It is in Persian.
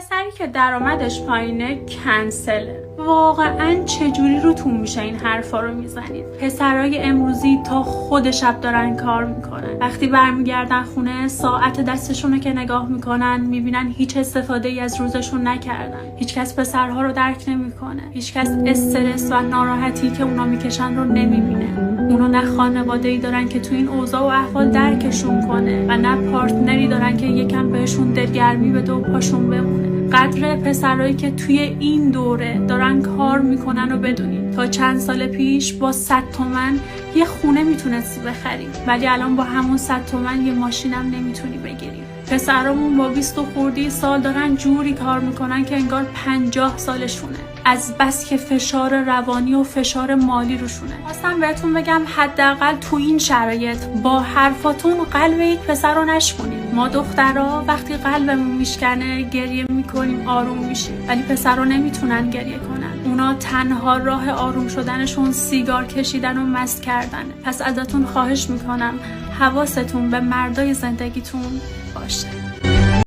پسری که درآمدش پایینه کنسله. واقعا چجوری روتون میشه این حرفا رو میزنید؟ پسرای امروزی تا خود شب دارن کار میکنن. وقتی برمیگردن خونه ساعت دستشون رو که نگاه میکنن میبینن هیچ استفاده ای از روزشون نکردن. هیچکس پسرها رو درک نمیکنه. هیچکس استرس و ناراحتی که اونا میکشن رو نمیبینه. اونا نه خانواده‌ای دارن که تو این اوضاع و احوال درکشون کنه و نه پارتنری دارن که یکم بهشون دلگرمی بده و پاشون بمونه. قدر پسرایی که توی این دوره دارن کار میکنن و بدونید تا چند سال پیش با 100 تومن یه خونه میتونستی بخری، ولی الان با همون 100 تومن یه ماشینم نمیتونی بگیری. پسرامون با 20 خردی سال دارن جوری کار میکنن که انگار 50 سالشونه، از بس که فشار روانی و فشار مالی روشونه. خواستم بهتون بگم حداقل تو این شرایط با حرفاتون قلب یک پسر رو نشکنید. ما دخترها وقتی قلبمون میشکنه گریه میکنیم، آروم میشیم، ولی پسرها نمیتونن گریه کنن. اونا تنها راه آروم شدنشون سیگار کشیدن و مست کردن. پس ازتون خواهش میکنم حواستون به مردای زندگیتون باشه.